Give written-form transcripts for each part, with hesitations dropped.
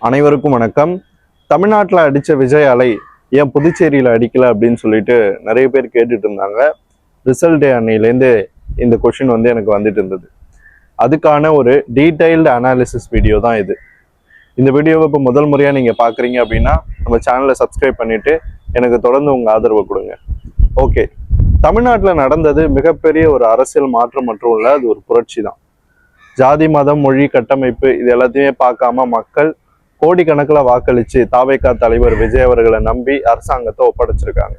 அனைவருக்கும் வணக்கம். தமிழ்நாட்டில் அடித்த விஜய் அலை ஏன் புதுச்சேரியில் அடிக்கல அப்படின்னு சொல்லிட்டு நிறைய பேர் கேட்டுட்டு இருந்தாங்க. ரிசல்ட் டே அன்னையிலேருந்து இந்த கொஷின் எனக்கு வந்துட்டு இருந்தது. அதுக்கான ஒரு டீடைல்டு அனாலிசிஸ் வீடியோ தான் இது. இந்த வீடியோவை இப்போ முதல் முறையாக நீங்கள் பார்க்குறீங்க அப்படின்னா நம்ம சேனலை சப்ஸ்கிரைப் பண்ணிவிட்டு எனக்கு தொடர்ந்து உங்கள் ஆதரவை கொடுங்க. ஓகே, தமிழ்நாட்டில் நடந்தது மிகப்பெரிய ஒரு அரசியல் மாற்றம் மற்றும் இல்லை, அது ஒரு புரட்சி தான். ஜாதி மதம் மொழி கட்டமைப்பு இது எல்லாத்தையுமே பார்க்காம மக்கள் கோடிக்கணக்கில் வாக்களித்து தாவேகா தலைவர் விஜய் அவர்களை நம்பி அரசாங்கத்தை ஒப்படைச்சிருக்காங்க.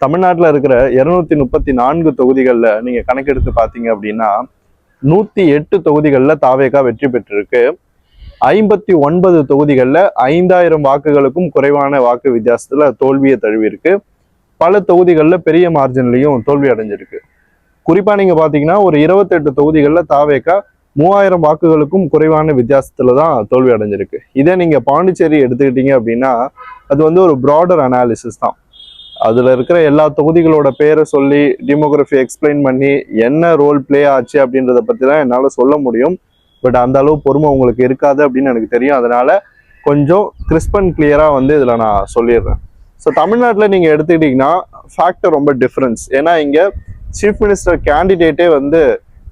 தமிழ்நாட்டில் இருக்கிற 234 தொகுதிகளில் நீங்கள் கணக்கெடுத்து பார்த்தீங்க அப்படின்னா 108 தொகுதிகளில் தாவேகா வெற்றி பெற்றிருக்கு. 59 தொகுதிகளில் 5000 வாக்குகளுக்கும் குறைவான வாக்கு வித்தியாசத்தில் தோல்வியை தழுவிருக்கு. பல தொகுதிகளில் பெரிய மார்ஜின்லையும் தோல்வி அடைஞ்சிருக்கு. குறிப்பாக நீங்கள் பார்த்தீங்கன்னா ஒரு 28 தொகுதிகளில் தாவேகா 3000 வாக்குகளுக்கும் குறைவான வித்தியாசத்துல தான் தோல்வி அடைஞ்சிருக்கு. இதே நீங்க பாண்டிச்சேரி எடுத்துக்கிட்டீங்க அப்படின்னா அது ஒரு ப்ராடர் அனாலிசிஸ் தான். அதுல இருக்கிற எல்லா தொகுதிகளோட பேரை சொல்லி டெமோகிராஃபி எக்ஸ்பிளைன் பண்ணி என்ன ரோல் பிளே ஆச்சு அப்படின்றத பத்தி தான் என்னால சொல்ல முடியும். பட் அந்த அளவு பொறுமை உங்களுக்கு இருக்காது அப்படின்னு எனக்கு தெரியும். அதனால கொஞ்சம் கிறிஸ்ப் அண்ட் கிளியரா இதுல நான் சொல்லிடுறேன். ஸோ தமிழ்நாட்டில் நீங்க எடுத்துக்கிட்டீங்கன்னா ஃபேக்டர் ரொம்ப டிஃபரன்ஸ். ஏன்னா இங்க சீஃப் மினிஸ்டர் கேண்டிடேட்டே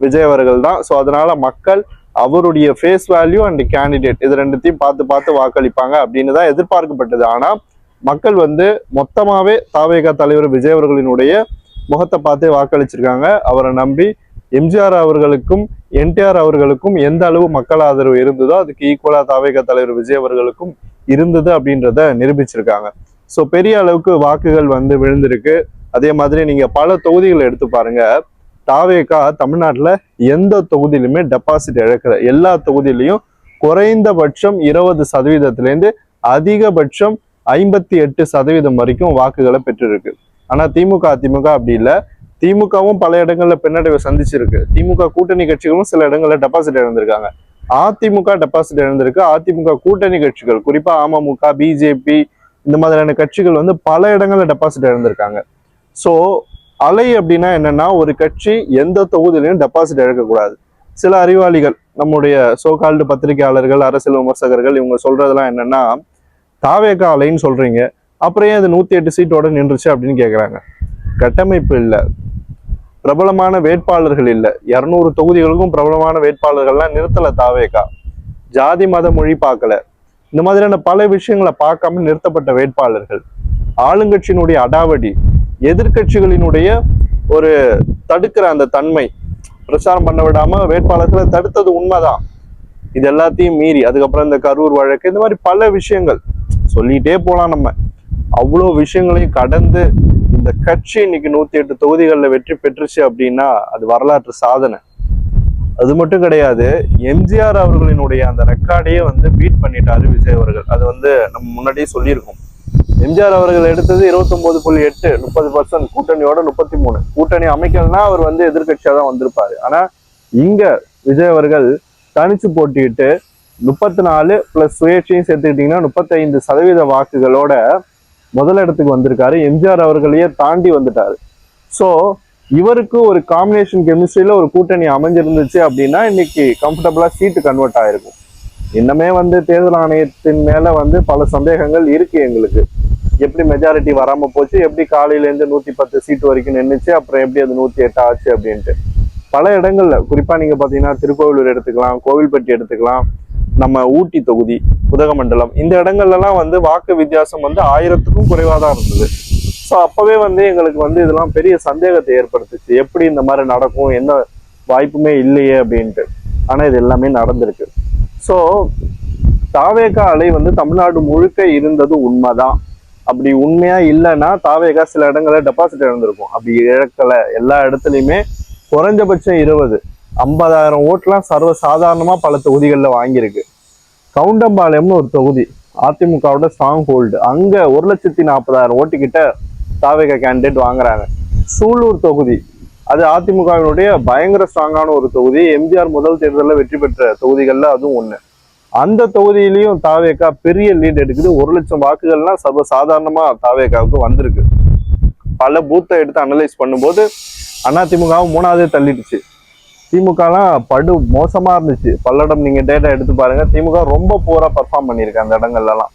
விஜய் அவர்கள் தான். ஸோ அதனால மக்கள் அவருடைய ஃபேஸ் வேல்யூ அண்ட் கேண்டிடேட் இது ரெண்டுத்தையும் பார்த்து வாக்களிப்பாங்க அப்படின்னு தான் எதிர்பார்க்கப்பட்டது. ஆனால் மக்கள் மொத்தமாகவே தாவேகா தலைவர் விஜய் அவர்களினுடைய முகத்தை பார்த்தே வாக்களிச்சிருக்காங்க. அவரை நம்பி எம்ஜிஆர் அவர்களுக்கும் என்டிஆர் அவர்களுக்கும் எந்த அளவு மக்கள் ஆதரவு இருந்ததோ அதுக்கு ஈக்குவலா தாவேகா தலைவர் விஜய் அவர்களுக்கும் இருந்தது அப்படின்றத நிரூபிச்சிருக்காங்க. ஸோ பெரிய அளவுக்கு வாக்குகள் விழுந்திருக்கு. அதே மாதிரி நீங்க பல தொகுதிகளை எடுத்து பாருங்க. தாவேகா தமிழ்நாட்டில் எந்த தொகுதியிலுமே டெபாசிட் இழக்கிற, எல்லா தொகுதியிலையும் குறைந்தபட்சம் 20% அதிகபட்சம் 58% வரைக்கும் வாக்குகளை பெற்றிருக்கு. ஆனா திமுக அதிமுக அப்படி இல்லை. திமுகவும் பல இடங்கள்ல பின்னடைவை சந்திச்சிருக்கு. திமுக கூட்டணி கட்சிகளும் சில இடங்கள்ல டெபாசிட் இழந்திருக்காங்க. அதிமுக டெபாசிட் இழந்திருக்கு. அதிமுக கூட்டணி கட்சிகள் குறிப்பா அமமுக பிஜேபி இந்த மாதிரியான கட்சிகள் பல இடங்கள்ல டெபாசிட் இழந்திருக்காங்க. ஸோ அலை அப்படின்னா என்னன்னா, ஒரு கட்சி எந்த தொகுதியிலையும் டெபாசிட் இழக்கக்கூடாது. சில அறிவாளிகள் நம்முடைய சோகால்டு பத்திரிகையாளர்கள் அரசியல் விமர்சகர்கள் இவங்க சொல்றதெல்லாம் என்னன்னா, தாவேகா அலைன்னு சொல்றீங்க, அப்புறம் ஏன் அது 108 சீட்டோட நின்றுச்சு அப்படின்னு கேட்குறாங்க. கட்டமைப்பு இல்லை, பிரபலமான வேட்பாளர்கள் இல்லை. 200 தொகுதிகளுக்கும் பிரபலமான வேட்பாளர்கள்லாம் நிறுத்தல தாவேகா. ஜாதி மத மொழி பார்க்கல. இந்த மாதிரியான பல விஷயங்களை பார்க்காம நிறுத்தப்பட்ட வேட்பாளர்கள். ஆளுங்கட்சியினுடைய அடாவடி, எதிர்கட்சிகளினுடைய ஒரு தடுக்கிற அந்த தன்மை, பிரச்சாரம் பண்ண விடாம வேட்பாளர்களை தடுத்தது உண்மைதான். இது எல்லாத்தையும் மீறி அதுக்கப்புறம் இந்த கரூர் வழக்கு, இந்த மாதிரி பல விஷயங்கள் சொல்லிட்டே போலாம். நம்ம அவ்வளோ விஷயங்களையும் கடந்து இந்த கட்சி இன்னைக்கு 108 தொகுதிகளில் வெற்றி பெற்றுச்சு அப்படின்னா அது வரலாற்று சாதனை. அது மட்டும் கிடையாது, எம்ஜிஆர் அவர்களினுடைய அந்த ரெக்கார்டையே பீட் பண்ணிட்டாரு விஜய் அவர்கள். அது நம்ம முன்னாடியே சொல்லியிருக்கோம். எம்ஜிஆர் அவர்கள் எடுத்தது 29.8, 30%, கூட்டணியோட 33. கூட்டணி அமைக்கலன்னா அவர் எதிர்கட்சியா தான் வந்திருப்பாரு. ஆனா இங்க விஜய் அவர்கள் தனிச்சு போட்டிட்டு 34 பிளஸ் சுயேட்சையும் சேர்த்துக்கிட்டீங்கன்னா 35% வாக்குகளோட முதலிடத்துக்கு வந்திருக்காரு. எம்ஜிஆர் அவர்களையே தாண்டி வந்துட்டாரு. ஸோ இவருக்கு ஒரு காம்பினேஷன் கெமிஸ்ட்ரியில ஒரு கூட்டணி அமைஞ்சிருந்துச்சு அப்படின்னா இன்னைக்கு கம்ஃபர்டபுளா சீட்டு கன்வெர்ட் ஆயிருக்கும். இன்னமே தேர்தல் ஆணையத்தின் மேல பல சந்தேகங்கள் இருக்கு எங்களுக்கு. எப்படி மெஜாரிட்டி வராம போச்சு, எப்படி காலையில இருந்து 110 சீட்டு வரைக்கும் நின்றுச்சு, அப்புறம் எப்படி அது 108 ஆச்சு அப்படின்ட்டு பல இடங்கள்ல. குறிப்பா நீங்க பாத்தீங்கன்னா திருக்கோவிலூர் எடுத்துக்கலாம், கோவில்பட்டி எடுத்துக்கலாம், நம்ம ஊட்டி தொகுதி, உதகமண்டலம், இந்த இடங்கள்லாம் வாக்கு வித்தியாசம் 1000க்கும் குறைவா தான் இருந்தது. ஸோ அப்பவே எங்களுக்கு இதெல்லாம் பெரிய சந்தேகத்தை ஏற்படுத்துச்சு. எப்படி இந்த மாதிரி நடக்கும், எந்த வாய்ப்புமே இல்லையே அப்படின்ட்டு. ஆனா இது எல்லாமே நடந்திருக்கு. ஸோ தாவேகா அலை தமிழ்நாடு முழுக்க இருந்தது உண்மைதான். அப்படி உண்மையா இல்லைன்னா தாவேகா சில இடங்களில் டெபாசிட் இழந்திருக்கும். அப்படி இழக்கல. எல்லா இடத்துலையுமே குறைஞ்சபட்சம் 50,000 ஓட்டுலாம் சர்வ சாதாரணமா பல தொகுதிகளில் வாங்கியிருக்கு. கவுண்டம்பாளையம்னு ஒரு தொகுதி அதிமுகவோட ஸ்ட்ராங் ஹோல்டு, அங்க 1,40,000 ஓட்டுக்கிட்ட தாவேகா கேண்டிடேட் வாங்குறாங்க. சூலூர் தொகுதி அது அதிமுகவினுடைய பயங்கர ஸ்ட்ராங்கான ஒரு தொகுதி. எம்ஜிஆர் முதல் தேர்தலில் வெற்றி பெற்ற தொகுதிகள்ல அதுவும் ஒண்ணு. அந்த தொகுதியிலையும் தாவேகா பெரிய லீட் எடுக்குது. 1,00,000 வாக்குகள்லாம் சர்வ சாதாரணமா தாவேகாவுக்கு வந்திருக்கு. பல பூத்தை எடுத்து அனலைஸ் பண்ணும்போது அதிமுகவும் 3ஆவதே தள்ளிடுச்சு. திமுகலாம் படு மோசமா இருந்துச்சு. பல்லடம் நீங்க டேட்டா எடுத்து பாருங்க, திமுக ரொம்ப போரா பர்ஃபார்ம் பண்ணியிருக்கு அந்த இடங்கள்லாம்.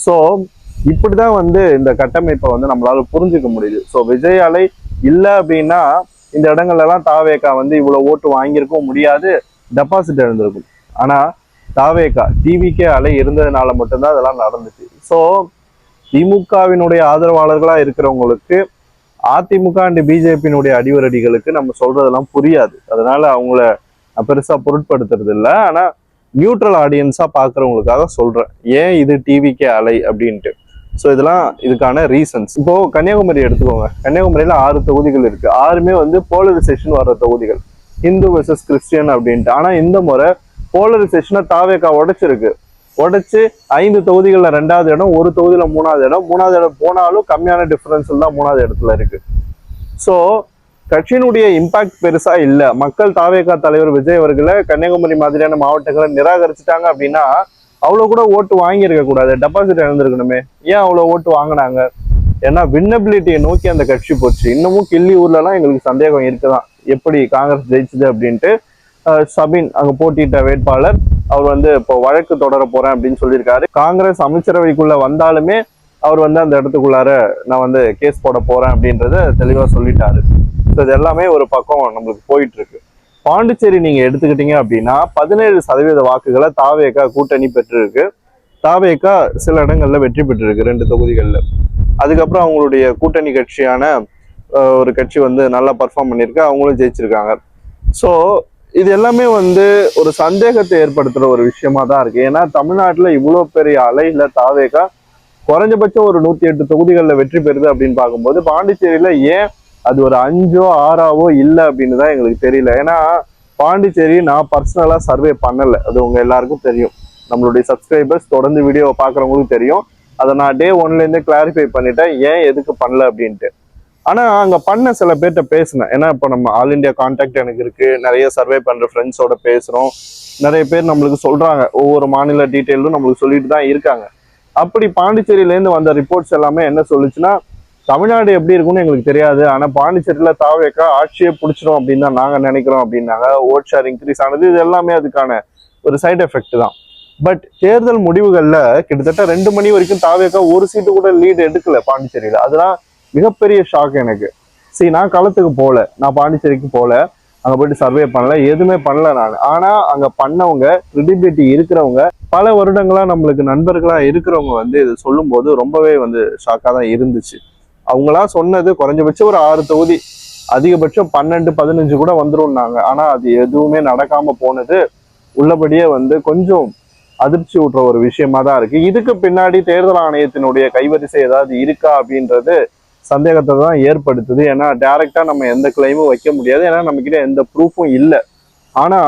ஸோ இப்படிதான் வந்து இந்த கட்டமைப்பை வந்து நம்மளால புரிஞ்சுக்க முடியுது. ஸோ விஜய் அலை இல்லை அப்படின்னா இந்த இடங்கள்ல எல்லாம் தாவேகா வந்து இவ்வளவு ஓட்டு வாங்கியிருக்கவும் முடியாது, டெபாசிட் எழுந்திருக்கும். ஆனா தாவேகா டிவிகே அலை இருந்ததுனால மட்டும்தான் அதெல்லாம் நடந்துச்சு. ஸோ திமுகவினுடைய ஆதரவாளர்களா இருக்கிறவங்களுக்கு அதிமுக அண்ட் பிஜேபியினுடைய அடிவரடிகளுக்கு நம்ம சொல்றதெல்லாம் புரியாது. அதனால அவங்கள பெருசா பொருட்படுத்துறது இல்லை. ஆனா நியூட்ரல் ஆடியன்ஸா பாக்குறவங்களுக்காக சொல்றேன், ஏன் இது டிவிகே அலை அப்படின்ட்டு. ஸோ இதெல்லாம் இதுக்கான ரீசன்ஸ். இப்போ கன்னியாகுமரி எடுத்துக்கோங்க, கன்னியாகுமரியில 6 தொகுதிகள் இருக்கு. 6மே வந்து போலரைசேஷன் வர்ற தொகுதிகள், இந்து வெர்சஸ் கிறிஸ்டியன் அப்படின்ட்டு. ஆனா இந்த முறை போலரைசேஷனை தாவேகா உடைச்சிருக்கு. உடைச்சு 5 தொகுதிகள்ல 2வது இடம், ஒரு தொகுதியில 3வது இடம். 3வது இடம் போனாலும் கம்மியான டிஃபரன்ஸ் தான் 3வது இடத்துல இருக்கு. ஸோ கட்சியினுடைய இம்பாக்ட் பெருசா இல்ல. மக்கள் தாவேகா தலைவர் விஜய் அவர்களை கன்னியாகுமரி மாதிரியான மாவட்டங்களை நிராகரிச்சுட்டாங்க அப்படின்னா அவ்வளவு கூட ஓட்டு வாங்கியிருக்க கூடாது, டெபாசிட் இழந்திருக்கணுமே. ஏன் அவ்வளவு ஓட்டு வாங்கினாங்க? ஏன்னா வின்னபிலிட்டியை நோக்கி அந்த கட்சி போச்சு. இன்னமும் கிள்ளி ஊர்ல எல்லாம் எங்களுக்கு சந்தேகம் இருக்குதான், எப்படி காங்கிரஸ் ஜெயிச்சுது அப்படின்ட்டு. சபின் அங்க போட்டியிட்ட வேட்பாளர் அவர் வந்து இப்போ வழக்கு தொடர போறேன் அப்படின்னு சொல்லியிருக்காரு. காங்கிரஸ் அமைச்சரவைக்குள்ள வந்தாலுமே அவர் வந்து அந்த இடத்துக்குள்ளார நான் வந்து கேஸ் போட போறேன் அப்படின்றத தெளிவா சொல்லிட்டாரு. ஸோ இது எல்லாமே ஒரு பக்கம் நம்மளுக்கு போயிட்டு இருக்கு. பாண்டிச்சேரி நீங்க எடுத்துக்கிட்டீங்க அப்படின்னா 17% வாக்குகளை தாவேகா கூட்டணி பெற்றிருக்கு. தாவேகா சில இடங்கள்ல வெற்றி பெற்றிருக்கு 2 தொகுதிகள்ல. அதுக்கப்புறம் அவங்களுடைய கூட்டணி கட்சியான ஒரு கட்சி வந்து நல்லா பர்ஃபார்ம் பண்ணியிருக்கு, அவங்களும் ஜெயிச்சிருக்காங்க. ஸோ இது எல்லாமே வந்து ஒரு சந்தேகத்தை ஏற்படுத்துற ஒரு விஷயமா தான் இருக்கு. ஏன்னா தமிழ்நாட்டுல இவ்வளவு பெரிய அலையில தாவேகா குறைஞ்சபட்சம் ஒரு 108 தொகுதிகளில் வெற்றி பெறுது அப்படின்னு பார்க்கும்போது பாண்டிச்சேரியில ஏன் அது ஒரு 5ஓ 6ஆவோ இல்லை அப்படின்னு தான் எங்களுக்கு தெரியல. ஏன்னா பாண்டிச்சேரி நான் பர்சனலா சர்வே பண்ணல, அது உங்க எல்லாருக்கும் தெரியும். நம்மளுடைய சப்ஸ்கிரைபர்ஸ் தொடர்ந்து வீடியோவை பார்க்குறவங்களுக்கும் தெரியும். அதை நான் டே 1லேருந்தே கிளாரிஃபை பண்ணிட்டேன் ஏன் எதுக்கு பண்ணல அப்படின்ட்டு. ஆனா அங்க பண்ண சில பேர்கிட்ட பேசினேன். ஏன்னா இப்போ நம்ம ஆல் இண்டியா கான்டாக்ட் எனக்கு இருக்கு, நிறைய சர்வே பண்ற ஃப்ரெண்ட்ஸோட பேசுறோம். நிறைய பேர் நம்மளுக்கு சொல்றாங்க, ஒவ்வொரு மாநில டீட்டெயிலும் நம்மளுக்கு சொல்லிட்டு தான் இருக்காங்க. அப்படி பாண்டிச்சேரியிலேருந்து வந்த ரிப்போர்ட்ஸ் எல்லாமே என்ன சொல்லுச்சுன்னா, தமிழ்நாடு எப்படி இருக்கும்னு எங்களுக்கு தெரியாது, ஆனா பாண்டிச்சேரியில தாவேக்கா ஆட்சியே பிடிச்சிடும் அப்படின்னு தான் நாங்க நினைக்கிறோம் அப்படின்னாங்க. ஓட் ஷேர் இன்க்ரீஸ் ஆனது, இது எல்லாமே அதுக்கான ஒரு சைடு எஃபெக்ட் தான். பட் தேர்தல் முடிவுகள்ல கிட்டத்தட்ட 2 மணி வரைக்கும் தாவேக்கா ஒரு சீட்டு கூட லீடு எடுக்கல பாண்டிச்சேரியில. அதெல்லாம் மிகப்பெரிய ஷாக் எனக்கு. சரி, நான் களத்துக்கு போகல, நான் பாண்டிச்சேரிக்கு போகல, அங்க போயிட்டு சர்வே பண்ணல, எதுவுமே பண்ணல நான். ஆனா அங்க பண்ணவங்க, கிரெடிபிலிட்டி இருக்கிறவங்க, பல வருடங்களா நம்மளுக்கு நண்பர்களா இருக்கிறவங்க வந்து இது சொல்லும் போது ரொம்பவே வந்து ஷாக்கா தான் இருந்துச்சு. அவங்களா சொன்னது குறைஞ்சபட்சம் ஒரு 6 தொகுதி, அதிகபட்சம் 12 15 கூட வந்துரும்னாங்க. ஆனா அது எதுவுமே நடக்காம போனது உள்ளபடியே வந்து கொஞ்சம் அதிர்ச்சி ஊட்டுற ஒரு விஷயமா தான் இருக்கு. இதுக்கு பின்னாடி தேர்தல் ஆணையத்தினுடைய கைவரிசை ஏதாவது இருக்கா அப்படின்றது சந்தேகத்தை தான் ஏற்படுத்துது. ஏன்னா டைரக்டா நம்ம எந்த கிளைமும் வைக்க முடியாது, ஏன்னா நம்ம கிட்ட எந்த ப்ரூஃபும் இல்லை. ஆனா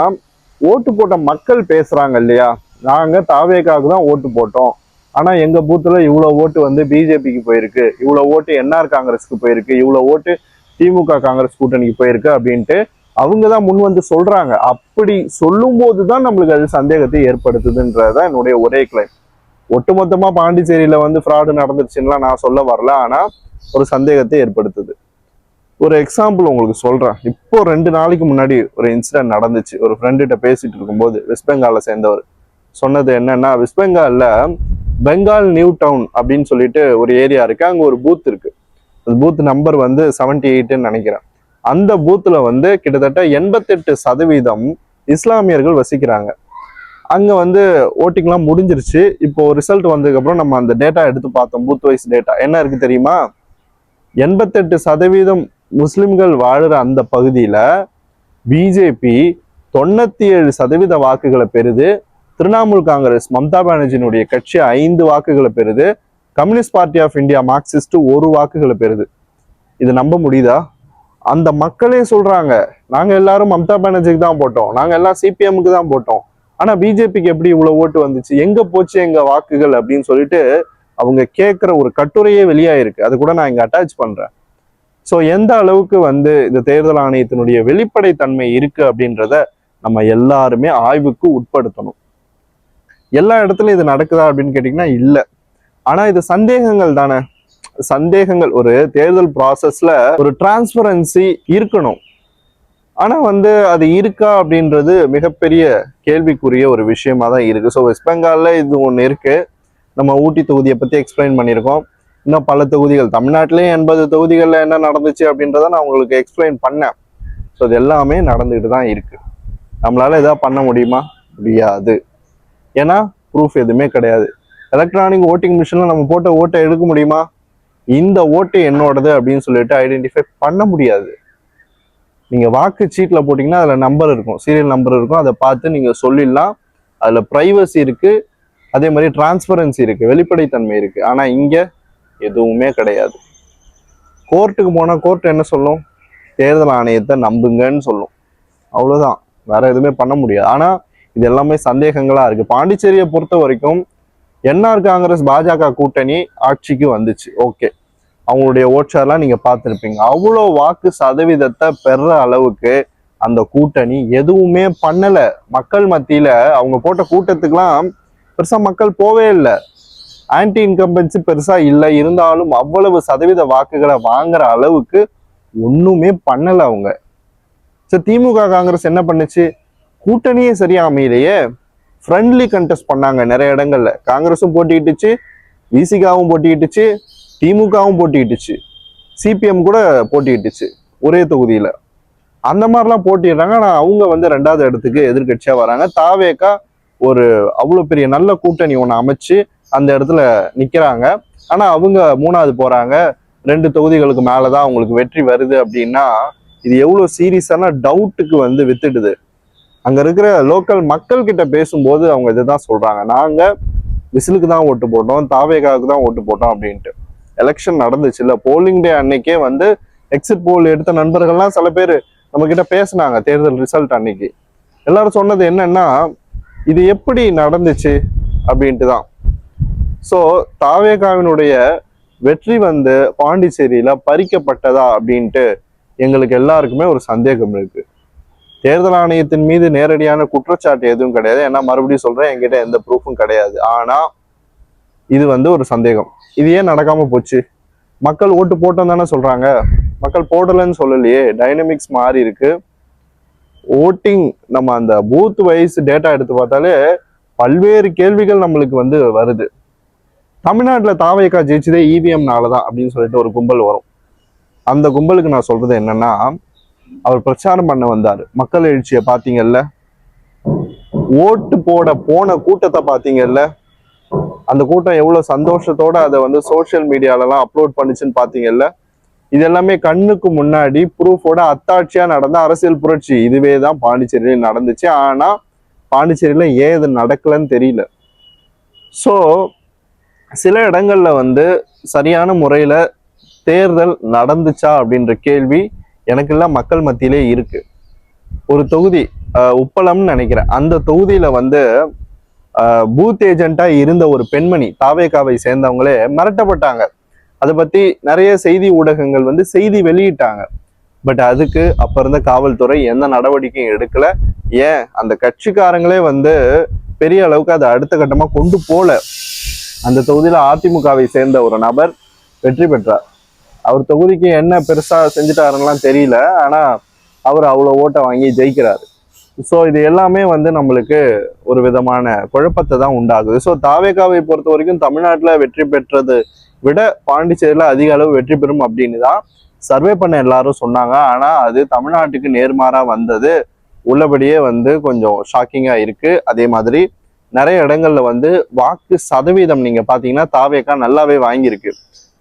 ஓட்டு போட்ட மக்கள் பேசுறாங்க இல்லையா, நாங்க தாவேகாவுக்கு தான் ஓட்டு போட்டோம், ஆனா எங்க பூத்துல இவ்வளவு ஓட்டு வந்து பிஜேபிக்கு போயிருக்கு, இவ்வளவு ஓட்டு என்ஆர் காங்கிரஸ்க்கு போயிருக்கு, இவ்வளவு ஓட்டு திமுக காங்கிரஸ் கூட்டணிக்கு போயிருக்கு அப்படின்ட்டு அவங்கதான் முன் வந்து சொல்றாங்க. அப்படி சொல்லும் போதுதான் நம்மளுக்கு அது சந்தேகத்தை ஏற்படுத்துதுன்றதுதான் என்னுடைய ஒரே கிளைம். ஒட்டுமொத்தமா பாண்டிச்சேரியில வந்து ஃப்ராடு நடந்துருச்சுன்னா நான் சொல்ல வரல, ஆனா ஒரு சந்தேகத்தை ஏற்படுத்துது. ஒரு எக்ஸாம்பிள் உங்களுக்கு சொல்றேன். இப்போ 2 நாளைக்கு முன்னாடி ஒரு இன்சிடென்ட் நடந்துச்சு. ஒரு ஃப்ரெண்டுகிட்ட பேசிட்டு இருக்கும்போது வெஸ்ட் பெங்கால சேர்ந்தவர் சொன்னது என்னன்னா, வெஸ்ட் பெங்கால்ல பெங்கால் நியூ டவுன் அப்படின்னு சொல்லிட்டு ஒரு ஏரியா இருக்கு, அங்க ஒரு பூத் இருக்கு. அந்த பூத் நம்பர் வந்து 78ன்னு நினைக்கிறேன். அந்த பூத்துல வந்து கிட்டத்தட்ட 88% இஸ்லாமியர்கள் வசிக்கிறாங்க. அங்க வந்து ஓட்டிங்லாம் முடிஞ்சிருச்சு. இப்போ ரிசல்ட் வந்ததுக்கு அப்புறம் நம்ம அந்த டேட்டா எடுத்து பார்த்தோம், பூத் வைஸ் டேட்டா என்ன இருக்கு தெரியுமா? 88% முஸ்லிம்கள் வாழுற அந்த பகுதியில பிஜேபி 97% வாக்குகளை பெறுது. திரிணாமுல் காங்கிரஸ் மம்தா பானர்ஜியினுடைய கட்சி 5 வாக்குகளை பெறுது. Communist Party of India Marxist 1 வாக்குகளை பெறுது. இது நம்ப முடியுதா? அந்த மக்களே சொல்றாங்க, நாங்க எல்லாரும் மம்தா பானர்ஜிக்கு தான் போட்டோம், நாங்க எல்லாம் சிபிஎம்க்கு தான் போட்டோம், ஆனா பிஜேபிக்கு எப்படி இவ்வளவு ஓட்டு வந்துச்சு, எங்க போச்சு எங்க வாக்குகள் அப்படின்னு சொல்லிட்டு அவங்க கேட்கிற ஒரு கட்டுரையே வெளியாயிருக்கு. அது கூட நான் இங்க அட்டாச் பண்றேன். ஸோ எந்த அளவுக்கு வந்து இந்த தேர்தல் ஆணையத்தினுடைய வெளிப்படைத்தன்மை இருக்கு அப்படின்றத நம்ம எல்லாருமே ஆய்வுக்கு உட்படுத்தணும். எல்லா இடத்துலயும் இது நடக்குதா அப்படின்னு கேட்டீங்கன்னா இல்லை. ஆனா இது சந்தேகங்கள் தானே, சந்தேகங்கள். ஒரு தேர்தல் ப்ராசஸ்ல ஒரு டிரான்ஸ்பரன்சி இருக்கணும். ஆனா வந்து அது இருக்கா அப்படின்றது மிகப்பெரிய கேள்விக்குரிய ஒரு விஷயமா தான் இருக்கு. ஸோ வெஸ்ட் பெங்கால்ல இது ஒன்று இருக்கு. நம்ம ஊட்டி தொகுதியை பத்தி எக்ஸ்பிளைன் பண்ணியிருக்கோம். இன்னும் பல தொகுதிகள் தமிழ்நாட்டிலேயே 80 தொகுதிகளில் என்ன நடந்துச்சு அப்படின்றத நான் உங்களுக்கு எக்ஸ்பிளைன் பண்ணேன். ஸோ இது எல்லாமே நடந்துகிட்டு தான் இருக்கு. நம்மளால எதாவது பண்ண முடியுமா? முடியாது. ஏன்னா ப்ரூஃப் எதுவுமே கிடையாது. எலக்ட்ரானிக் ஓட்டிங் மிஷினில் நம்ம போட்ட ஓட்டை எடுக்க முடியுமா? இந்த ஓட்டு என்னோடது அப்படின்னு சொல்லிட்டு ஐடென்டிஃபை பண்ண முடியாது. நீங்க வாக்கு சீட்ல போட்டீங்கன்னா அதுல நம்பர் இருக்கும், சீரியல் நம்பர் இருக்கும். அதை பார்த்து நீங்க சொல்லிடலாம். அதுல பிரைவசி இருக்கு, அதே மாதிரி டிரான்ஸ்பரன்சி இருக்கு, வெளிப்படைத்தன்மை இருக்கு. ஆனா இங்க எதுவுமே கிடையாது. கோர்ட்டுக்கு போனா கோர்ட் என்ன சொல்லும்? தேர்தல் ஆணையத்தை நம்புங்கன்னு சொல்லும். அவ்வளவுதான், வேற எதுவுமே பண்ண முடியாது. ஆனா இது எல்லாமே சந்தேகங்களா இருக்கு. பாண்டிச்சேரியை பொறுத்த வரைக்கும் என்ஆர் காங்கிரஸ் பாஜக கூட்டணி ஆட்சிக்கு வந்துச்சு, ஓகே. அவங்களுடைய ஓட்சார்லாம் நீங்க பார்த்துருப்பீங்க. அவ்வளோ வாக்கு சதவீதத்தை பெற அளவுக்கு அந்த கூட்டணி எதுவுமே பண்ணல. மக்கள் மத்தியில அவங்க போட்ட கூட்டத்துக்கெல்லாம் பெருசா மக்கள் போவே இல்லை. ஆன்டி இன்கம்பன்சி பெருசா இல்லை, இருந்தாலும் அவ்வளவு சதவீத வாக்குகளை வாங்குற அளவுக்கு ஒண்ணுமே பண்ணல அவங்க. சரி, திமுக காங்கிரஸ் என்ன பண்ணுச்சு? கூட்டணியே சரியா அமையிலேயே, ஃப்ரெண்ட்லி கண்டெஸ்ட் பண்ணாங்க நிறைய இடங்கள்ல. காங்கிரஸும் போட்டிக்கிட்டுச்சு, விசிகாவும் போட்டிக்கிட்டுச்சு, திமுகவும் போட்டிக்கிட்டுச்சு, சிபிஎம் கூட போட்டிக்கிட்டுச்சு ஒரே தொகுதியில. அந்த மாதிரிலாம் போட்டிடுறாங்க. ஆனா அவங்க வந்து 2வது இடத்துக்கு எதிர்கட்சியா வராங்க. தாவேகா ஒரு அவ்வளவு பெரிய நல்ல கூட்டணி ஒண்ணு அமைச்சு அந்த இடத்துல நிக்கிறாங்க. ஆனா அவங்க 3வது போறாங்க. 2 தொகுதிகளுக்கு மேலதான் அவங்களுக்கு வெற்றி வருது. அப்படின்னா இது எவ்வளவு சீரியஸான டவுட்டுக்கு வந்து வித்துடுது. அங்க இருக்கிற லோக்கல் மக்கள் கிட்ட பேசும்போது அவங்க இதுதான் சொல்றாங்க, நாங்க விசிலுக்கு தான் ஓட்டு போட்டோம், தாவேகாவுக்கு தான் ஓட்டு போட்டோம் அப்படின்ட்டு. எலெக்ஷன் நடந்துச்சு இல்ல, போலிங் டே அன்னைக்கே வந்து எக்ஸிட் போல் எடுத்த நண்பர்கள்லாம் சில பேர் நம்ம கிட்ட பேசினாங்க. தேர்தல் ரிசல்ட் அன்னைக்கு எல்லாரும் சொன்னது என்னன்னா, இது எப்படி நடந்துச்சு அப்படின்ட்டு தான். ஸோ தாவேகாவினுடைய வெற்றி வந்து பாண்டிச்சேரியில பறிக்கப்பட்டதா அப்படின்ட்டு எங்களுக்கு எல்லாருக்குமே ஒரு சந்தேகம் இருக்கு. தேர்தல் ஆணையத்தின் மீது நேரடியான குற்றச்சாட்டு எதுவும் கிடையாது. ஏன்னா மறுபடியும் சொல்றேன், என்கிட்ட எந்த ப்ரூஃபும் கிடையாது. ஆனா இது வந்து ஒரு சந்தேகம். இது ஏன் நடக்காம போச்சு? மக்கள் ஓட்டு போட்டோம் தானே சொல்றாங்க, மக்கள் போடலன்னு சொல்லலையே. டைனமிக்ஸ் மாறி இருக்கு. ஓட்டிங் நம்ம அந்த பூத் வைஸ் டேட்டா எடுத்து பார்த்தாலே பல்வேறு கேள்விகள் நம்மளுக்கு வந்து வருது. தமிழ்நாட்டில் தாவேகா ஜெயிச்சதே இவிஎம்னாலதான் அப்படின்னு சொல்லிட்டு ஒரு கும்பல் வரும். அந்த கும்பலுக்கு நான் சொல்றது என்னன்னா, அவர் பிரச்சாரம் பண்ண வந்தாரு. மக்கள் எழுச்சியை பார்த்தீங்கல்ல, ஓட்டு போட போன கூட்டத்தை பார்த்தீங்கல்ல, அந்த கூட்டம் எவ்வளவு சந்தோஷத்தோட அதை வந்து சோசியல் மீடியாலலாம் அப்லோட் பண்ணுச்சுன்னு பார்த்தீங்கல்ல. இது எல்லாமே கண்ணுக்கு முன்னாடி ப்ரூஃபோட அத்தாட்சியா நடந்த அரசியல் புரட்சி. இதுவே தான் பாண்டிச்சேரியில நடந்துச்சு. ஆனா பாண்டிச்சேரியில ஏன் இது நடக்கலன்னு தெரியல. ஸோ சில இடங்கள்ல வந்து சரியான முறையில தேர்தல் நடந்துச்சா அப்படின்ற கேள்வி எனக்கெல்லாம் மக்கள் மத்தியிலே இருக்கு. ஒரு தொகுதி உப்பளம்னு நினைக்கிறேன், அந்த தொகுதியில வந்து பூத் ஏஜென்ட்டா இருந்த ஒரு பெண்மணி, தாவேகாவை சேர்ந்தவங்களே மிரட்டப்பட்டாங்க. அதை பத்தி நிறைய செய்தி ஊடகங்கள் வந்து செய்தி வெளியிட்டாங்க. பட் அதுக்கு அப்ப இருந்த காவல்துறை எந்த நடவடிக்கையும் எடுக்கல. ஏன் அந்த கட்சிக்காரங்களே வந்து பெரிய அளவுக்கு அதை அடுத்த கட்டமா கொண்டு போல. அந்த தொகுதியில அதிமுகவை சேர்ந்த ஒரு நபர் வெற்றி பெற்றார். அவர் தொகுதிக்கு என்ன பெருசா செஞ்சுட்டாருலாம் தெரியல, ஆனா அவர் அவ்வளவு ஓட்டை வாங்கி ஜெயிக்கிறாரு. ஸோ இது எல்லாமே வந்து நம்மளுக்கு ஒரு விதமான குழப்பத்தை தான் உண்டாகுது. ஸோ தாவேகாவை பொறுத்த வரைக்கும் தமிழ்நாட்டில் வெற்றி பெற்றது விட பாண்டிச்சேரியில அதிக அளவு வெற்றி பெறும் அப்படின்னு தான் சர்வே பண்ண எல்லாரும் சொன்னாங்க. ஆனா அது தமிழ்நாட்டுக்கு நேர்மாறா வந்தது உள்ளபடியே வந்து கொஞ்சம் ஷாக்கிங்கா இருக்கு. அதே மாதிரி நிறைய இடங்கள்ல வந்து வாக்கு சதவீதம் நீங்க பாத்தீங்கன்னா தாவேகா நல்லாவே வாங்கியிருக்கு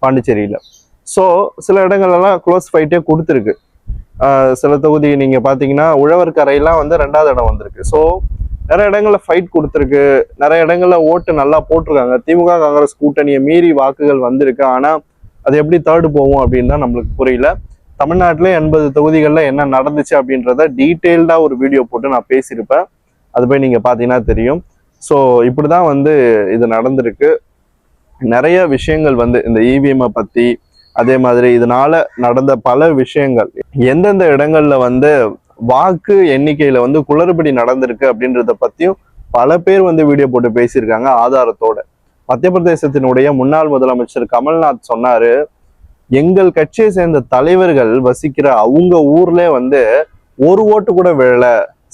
பாண்டிச்சேரியில. ஸோ சில இடங்கள்லாம் க்ளோஸ் ஃபைட்டே கொடுத்துருக்கு. சில தொகுதி நீங்க பாத்தீங்கன்னா உழவர்கரையெல்லாம் வந்து 2வது இடம் வந்திருக்கு. ஸோ நிறைய இடங்கள்ல ஃபைட் கொடுத்துருக்கு. நிறைய இடங்கள்ல ஓட்டு நல்லா போட்டிருக்காங்க. திமுக காங்கிரஸ் கூட்டணியை மீறி வாக்குகள் வந்திருக்கு. ஆனா அது எப்படி 3rd போகும் அப்படின்னு தான் நம்மளுக்கு புரியல. தமிழ்நாட்டிலே 80 தொகுதிகள்ல என்ன நடந்துச்சு அப்படின்றத டீட்டெயில்டா ஒரு வீடியோ போட்டு நான் பேசியிருப்பேன். அது போய் நீங்க பாத்தீங்கன்னா தெரியும். ஸோ இப்படிதான் வந்து இது நடந்திருக்கு. நிறைய விஷயங்கள் வந்து இந்த இவிஎம் பத்தி, அதே மாதிரி இதனால நடந்த பல விஷயங்கள், எந்தெந்த இடங்கள்ல வந்து வாக்கு எண்ணிக்கையில வந்து குளறுபடி நடந்திருக்கு அப்படின்றத பத்தியும் பல பேர் வந்து வீடியோ போட்டு பேசியிருக்காங்க ஆதாரத்தோட. மத்திய பிரதேசத்தினுடைய முன்னாள் முதலமைச்சர் கமல்நாத் சொன்னாரு, எங்கள் கட்சியை சேர்ந்த தலைவர்கள் வசிக்கிற அவங்க ஊர்ல வந்து ஒரு ஓட்டு கூட விழல,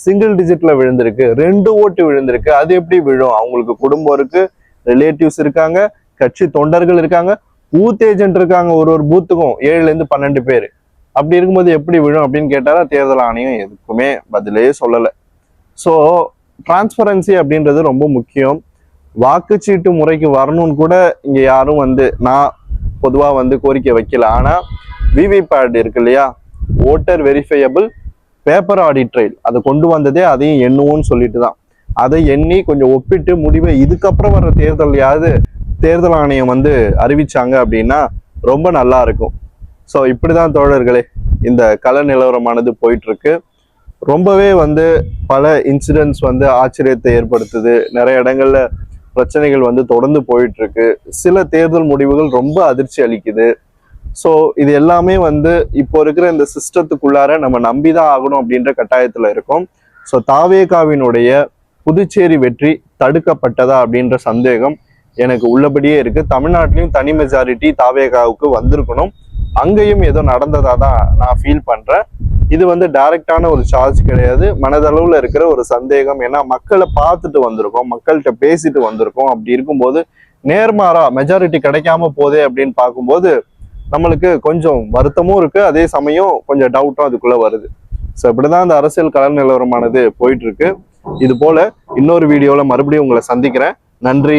சிங்கிள் டிஜிட்ல விழுந்திருக்கு, 2 ஓட்டு விழுந்திருக்கு. அது எப்படி விழும்? அவங்களுக்கு குடும்பம் இருக்கு, ரிலேட்டிவ்ஸ் இருக்காங்க, கட்சி தொண்டர்கள் இருக்காங்க, பூத் ஏஜென்ட் இருக்காங்க, ஒரு பூத்துக்கும் 7ல இருந்து 12 பேர். அப்படி இருக்கும்போது எப்படி விழும் அப்படின்னு கேட்டாரா தேர்தல் ஆணையம் எதுக்குமே பதிலே சொல்லல. ஸோ டிரான்ஸ்பரன்சி அப்படின்றது ரொம்ப முக்கியம். வாக்குச்சீட்டு முறைக்கு வரணும்னு கூட இங்க யாரும் நான் பொதுவா கோரிக்கை வைக்கல. ஆனா விவிபேட் இருக்கு இல்லையா, voter verifiable paper audit trail, அதை கொண்டு வந்ததே அதையும் எண்ணுவோம்னு சொல்லிட்டு தான். அதை எண்ணி கொஞ்சம் ஒப்பிட்டு முடிவை இதுக்கப்புறம் வர்ற தேர்தலையாவது தேர்தல் ஆணையம் அறிவிச்சாங்க அப்படின்னா ரொம்ப நல்லா இருக்கும். ஸோ இப்படிதான் தோழர்களே இந்த கள நிலவரமானது போயிட்டு இருக்கு. ரொம்பவே பல இன்சிடென்ட்ஸ் ஆச்சரியத்தை ஏற்படுத்துது. நிறைய இடங்கள்ல பிரச்சனைகள் தொடர்ந்து போயிட்டு இருக்கு. சில தேர்தல் முடிவுகள் ரொம்ப அதிர்ச்சி அளிக்குது. ஸோ இது எல்லாமே இப்போ இருக்கிற இந்த சிஸ்டத்துக்குள்ளார நம்ம நம்பிதான் ஆகணும் அப்படின்ற கட்டாயத்துல இருக்கும். ஸோ தாவேகாவினுடைய புதுச்சேரி வெற்றி தடுக்கப்பட்டதா அப்படின்ற சந்தேகம் எனக்கு உள்ளபடியே இருக்கு. தமிழ்நாட்டிலையும் தனி மெஜாரிட்டி தாவேகாவுக்கு வந்திருக்கணும். அங்கேயும் ஏதோ நடந்ததா தான் நான் ஃபீல் பண்றேன். இது டைரக்டான ஒரு சார்ஜ் கிடையாது, மனதளவுல இருக்கிற ஒரு சந்தேகம். ஏன்னா மக்களை பார்த்துட்டு வந்திருக்கோம், மக்கள்கிட்ட பேசிட்டு வந்திருக்கோம். அப்படி இருக்கும்போது நேர்மாறா மெஜாரிட்டி கிடைக்காம போதே அப்படின்னு பார்க்கும்போது நம்மளுக்கு கொஞ்சம் வருத்தமும் இருக்கு, அதே சமயம் கொஞ்சம் டவுட்டும் அதுக்குள்ள வருது. ஸோ இப்படிதான் இந்த அரசியல் கள நிலவரமானது போயிட்டு இருக்கு. இது போல இன்னொரு வீடியோல மறுபடியும் உங்களை சந்திக்கிறேன். நன்றி.